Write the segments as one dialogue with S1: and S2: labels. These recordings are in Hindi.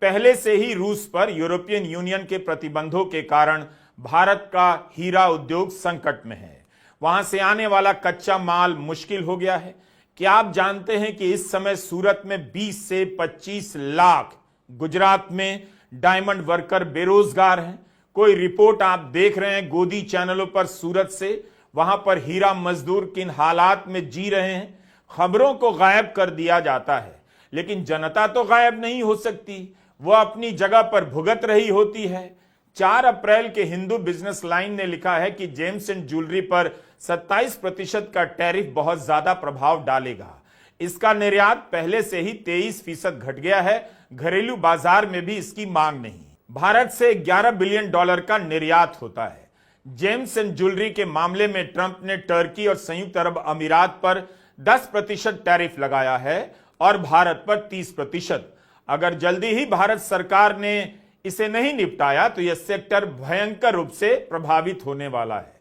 S1: पहले से ही रूस पर यूरोपियन यूनियन के प्रतिबंधों के कारण भारत का हीरा उद्योग संकट में है। वहां से आने वाला कच्चा माल मुश्किल हो गया है। क्या आप जानते हैं कि इस समय सूरत में 20 से 25 लाख गुजरात में डायमंड वर्कर बेरोजगार हैं। कोई रिपोर्ट आप देख रहे हैं गोदी चैनलों पर सूरत से, वहां पर हीरा मजदूर किन हालात में जी रहे हैं। खबरों को गायब कर दिया जाता है, लेकिन जनता तो गायब नहीं हो सकती, वो अपनी जगह पर भुगत रही होती है। 4 अप्रैल के हिंदू बिजनेस लाइन ने लिखा है कि जेम्स एंड ज्वेलरी पर 27% का टैरिफ बहुत ज्यादा प्रभाव डालेगा। इसका निर्यात पहले से ही 23% घट गया है। घरेलू बाजार में भी इसकी मांग नहीं। भारत से $11 बिलियन का निर्यात होता है। जेम्स एंड ज्वेलरी के मामले में ट्रंप ने टर्की और संयुक्त अरब अमीरात पर 10% टैरिफ लगाया है और भारत पर 30%। अगर जल्दी ही भारत सरकार ने इसे नहीं निपटाया तो यह सेक्टर भयंकर रूप से प्रभावित होने वाला है।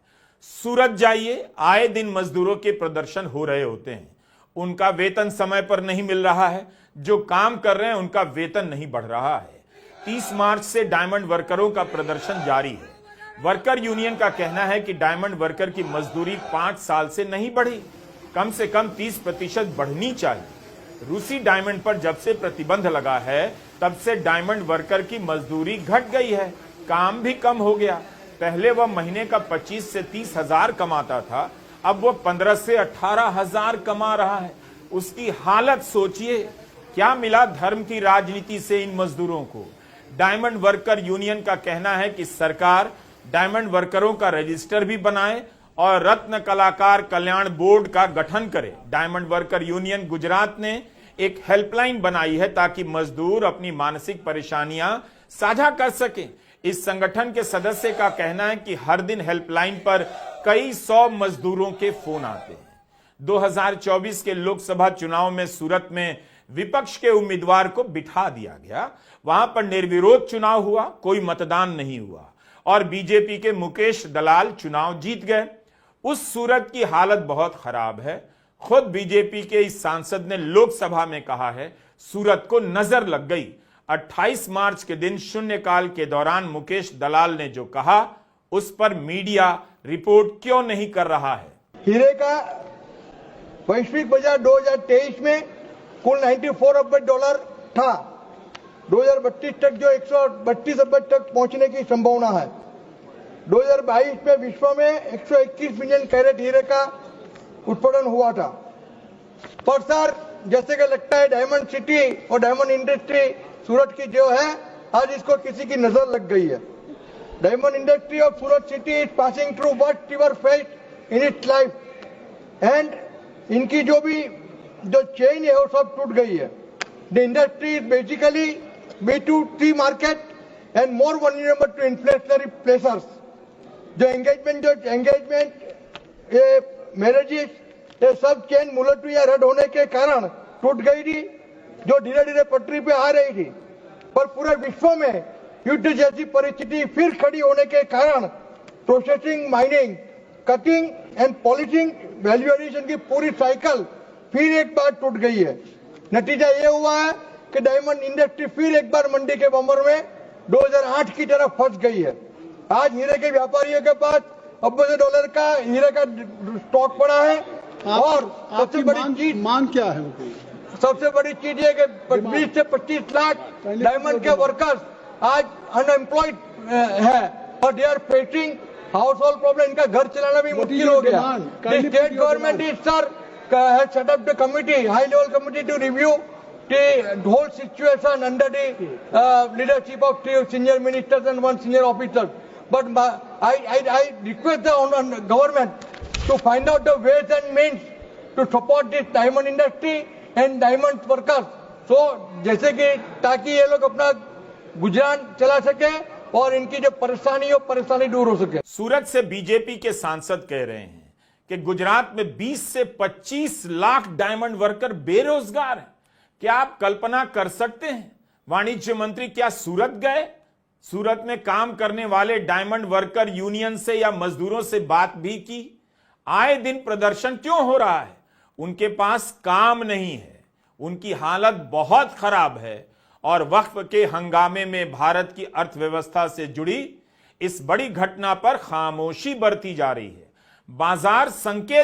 S1: सूरत जाइए, आए दिन मजदूरों के प्रदर्शन हो रहे होते हैं। उनका वेतन समय पर नहीं मिल रहा है। जो काम कर रहे हैं उनका वेतन नहीं बढ़ रहा है। 30 मार्च से डायमंड वर्करों का प्रदर्शन जारी है। वर्कर यूनियन का कहना है कि डायमंड वर्कर की मजदूरी 5 साल से नहीं बढ़ी, कम से कम 30% बढ़नी चाहिए। रूसी डायमंड पर जब से प्रतिबंध लगा है तब से डायमंड वर्कर की मजदूरी घट गई है, काम भी कम हो गया। पहले वह महीने का 25 से 30 हजार कमाता था, अब वह 15 से 18 हजार कमा रहा है। उसकी हालत सोचिए। क्या मिला धर्म की राजनीति से इन मजदूरों को? डायमंड वर्कर यूनियन का कहना है कि सरकार डायमंड वर्करों का रजिस्टर भी बनाए और रत्न कलाकार कल्याण बोर्ड का गठन करे। डायमंड वर्कर यूनियन गुजरात ने एक हेल्पलाइन बनाई है ताकि मजदूर अपनी मानसिक परेशानियां साझा कर सकें। इस संगठन के सदस्य का कहना है कि हर दिन हेल्पलाइन पर कई 100 मजदूरों के फोन आते हैं। 2024 के लोकसभा चुनाव में सूरत में विपक्ष के उम्मीदवार को बिठा दिया गया। वहां पर निर्विरोध चुनाव हुआ, कोई मतदान नहीं हुआ और बीजेपी के मुकेश दलाल चुनाव जीत गए। उस सूरत की हालत बहुत खराब है। खुद बीजेपी के इस सांसद ने लोकसभा में कहा है सूरत को नजर लग गई। 28 मार्च के दिन शून्यकाल के दौरान मुकेश दलाल ने जो कहा उस पर मीडिया रिपोर्ट क्यों नहीं कर रहा है।
S2: हीरे का वैश्विक बाजार 2023 में कुल 94 अरब डॉलर था। 2032 तक जो 132 अरब तक पहुंचने की संभावना है। 2022 में विश्व में 121 मिलियन कैरेट हीरे का उत्पादन हुआ था। पर सर, जैसे कि लगता है डायमंड सिटी और डायमंड इंडस्ट्री सूरत की जो है, आज इसको किसी की नजर लग गई है। Diamond industry of Surat city is passing through whatever fate in its life and इनकी जो चेन है वो सब टूट गई है। The industry is basically B2C market and more vulnerable to inflationary pressures. जो एंगेजमेंट ये मैरिजेस ये सब चेन मुलतवी या रद्द होने के कारण टूट गई थी, जो धीरे धीरे पटरी पे आ रही थी। पर पूरे विश्व में युद्ध जैसी परिस्थिति फिर खड़ी होने के कारण processing, mining, cutting and polishing, value addition की पूरी साइकिल फिर एक बार टूट गई है। नतीजा ये हुआ है कि डायमंड इंडस्ट्री फिर एक बार मंडी के बंबर में 2008 की तरफ फंस गई है। आज हीरे के व्यापारियों के पास $80 का हीरे का स्टॉक पड़ा है और सबसे बड़ी चीज
S3: मांग क्या है?
S2: सबसे बड़ी चीज ये कि 20 से 25 लाख डायमंड के वर्कर्स आज अनएम्प्लॉयड है और they are facing household problem. इनका घर चलाना भी मुश्किल हो गया। State government is sir has set up the committee, high level committee to review the whole situation under the leadership of 3 senior ministers and 1 senior officer. But I request the government to find out the ways and means to support this diamond industry and diamond workers. So जैसे कि ताकि ये लोग अपना गुजरान चला सके और इनकी जो परेशानी दूर हो सके।
S1: सूरत से बीजेपी के सांसद कह रहे हैं कि गुजरात में 20 से 25 लाख डायमंड वर्कर बेरोजगार हैं। क्या आप कल्पना कर सकते हैं? वाणिज्य मंत्री क्या सूरत गए? सूरत में काम करने वाले डायमंड वर्कर यूनियन से या मजदूरों से बात भी की? आए दिन प्रदर्शन क्यों हो रहा है? उनके पास काम नहीं है, उनकी हालत बहुत खराब है और वक्फ के हंगामे में भारत की अर्थव्यवस्था से जुड़ी इस बड़ी घटना पर खामोशी बरती जा रही है। बाजार संकेत